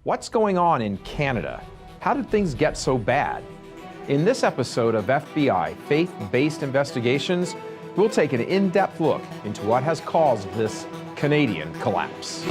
What's going on in Canada? How did things get so bad? In this episode of FBI Faith-Based Investigations, we'll take an in-depth look into what has caused this Canadian collapse.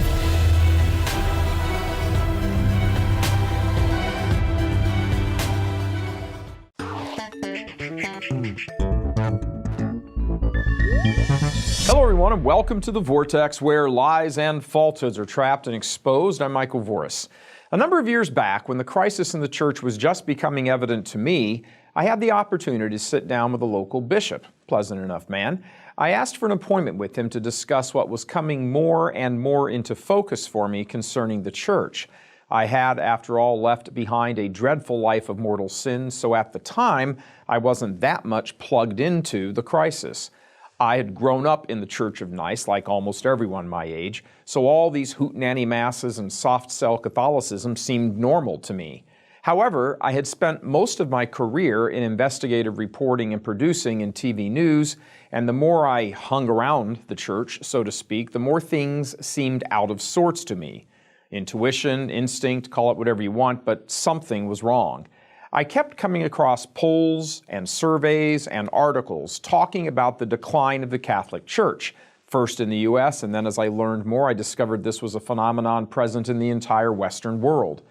Hello everyone and welcome to the Vortex, where lies and falsehoods are trapped and exposed. I'm Michael Voris. A number of years back, when the crisis in the church was just becoming evident to me, I had the opportunity to sit down with a local bishop, pleasant enough man. I asked for an appointment with him to discuss what was coming more and more into focus for me concerning the church. I had, after all, left behind a dreadful life of mortal sin, so at the time, I wasn't that much plugged into the crisis. I had grown up in the Church of Nice, like almost everyone my age, so all these hootenanny masses and soft-sell Catholicism seemed normal to me. However, I had spent most of my career in investigative reporting and producing in TV news, and the more I hung around the church, so to speak, the more things seemed out of sorts to me. Intuition, instinct, call it whatever you want, but something was wrong. I kept coming across polls and surveys and articles talking about the decline of the Catholic Church, first in the U.S., and then as I learned more, I discovered this was a phenomenon present in the entire Western world.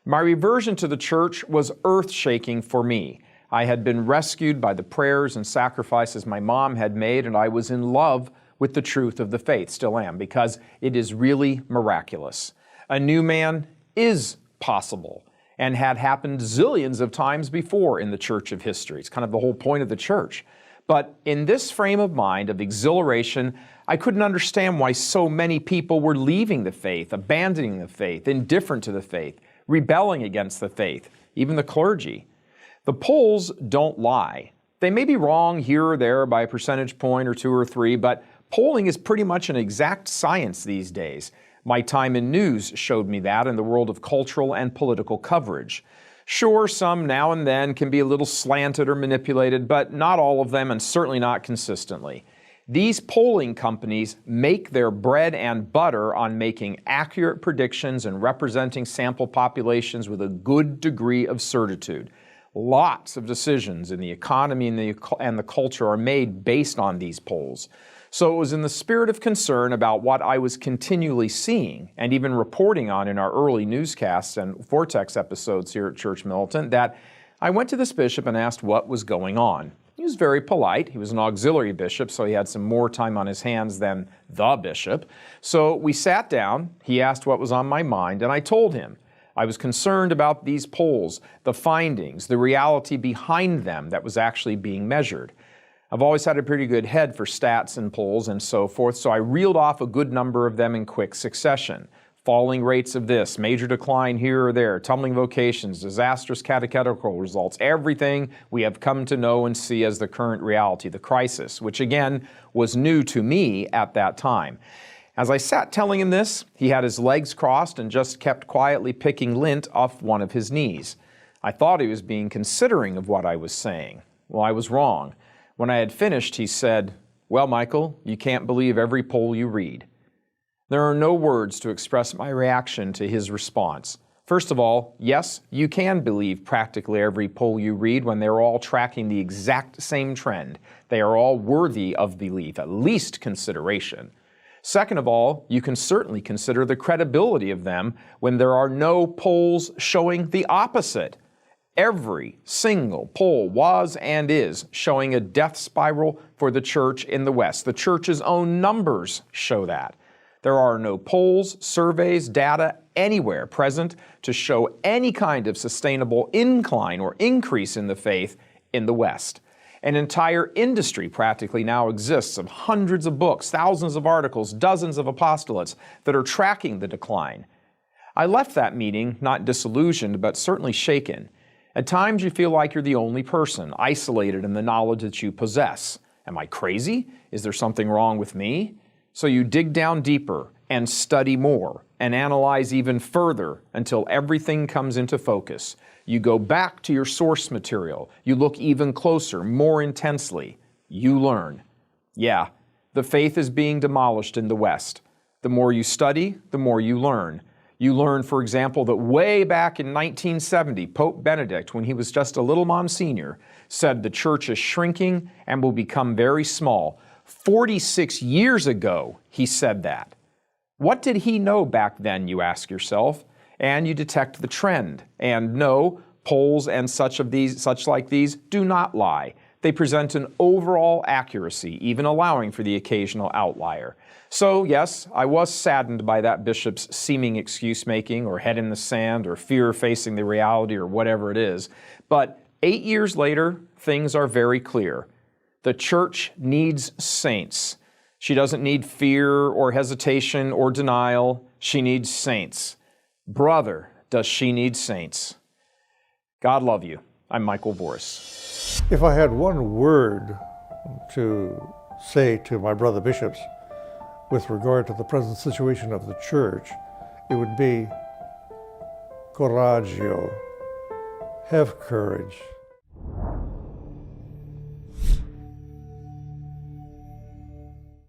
My reversion to the church was earth-shaking for me. I had been rescued by the prayers and sacrifices my mom had made, and I was in love with the truth of the faith, still am, because it is really miraculous. A new man is possible, and had happened zillions of times before in the church of history. It's kind of the whole point of the church. But in this frame of mind of exhilaration, I couldn't understand why so many people were leaving the faith, abandoning the faith, indifferent to the faith, rebelling against the faith, even the clergy. The polls don't lie. They may be wrong here or there by a percentage point or two or three, but polling is pretty much an exact science these days. My time in news showed me that in the world of cultural and political coverage. Sure, some now and then can be a little slanted or manipulated, but not all of them, and certainly not consistently. These polling companies make their bread and butter on making accurate predictions and representing sample populations with a good degree of certitude. Lots of decisions in the economy and the culture are made based on these polls. So it was in the spirit of concern about what I was continually seeing and even reporting on in our early newscasts and Vortex episodes here at Church Militant that I went to this bishop and asked what was going on. He was very polite. He was an auxiliary bishop, so he had some more time on his hands than the bishop. So we sat down, he asked what was on my mind, and I told him. I was concerned about these polls, the findings, the reality behind them that was actually being measured. I've always had a pretty good head for stats and polls and so forth, so I reeled off a good number of them in quick succession. Falling rates of this, major decline here or there, tumbling vocations, disastrous catechetical results, everything we have come to know and see as the current reality, the crisis, which again was new to me at that time. As I sat telling him this, he had his legs crossed and just kept quietly picking lint off one of his knees. I thought he was being considerate of what I was saying. Well, I was wrong. When I had finished, he said, "Well, Michael, you can't believe every poll you read." There are no words to express my reaction to his response. First of all, yes, you can believe practically every poll you read when they're all tracking the exact same trend. They are all worthy of belief, at least consideration. Second of all, you can certainly consider the credibility of them when there are no polls showing the opposite. Every single poll was and is showing a death spiral for the church in the West. The church's own numbers show that. There are no polls, surveys, data anywhere present to show any kind of sustainable incline or increase in the faith in the West. An entire industry practically now exists of hundreds of books, thousands of articles, dozens of apostolates that are tracking the decline. I left that meeting not disillusioned, but certainly shaken. At times you feel like you're the only person, isolated in the knowledge that you possess. Am I crazy? Is there something wrong with me? So you dig down deeper and study more and analyze even further until everything comes into focus. You go back to your source material. You look even closer, more intensely. You learn. Yeah, the faith is being demolished in the West. The more you study, the more you learn. You learn, for example, that way back in 1970, Pope Benedict, when he was just a little Monsignor, said the church is shrinking and will become very small. 46 years ago, he said that. What did he know back then, you ask yourself? And you detect the trend. And no, polls and such like these do not lie. They present an overall accuracy, even allowing for the occasional outlier. So yes, I was saddened by that bishop's seeming excuse-making or head in the sand or fear of facing the reality or whatever it is. But 8 years later, things are very clear. The church needs saints. She doesn't need fear or hesitation or denial. She needs saints. Brother, does she need saints. God love you. I'm Michael Voris. If I had one word to say to my brother bishops with regard to the present situation of the church, it would be coraggio, have courage.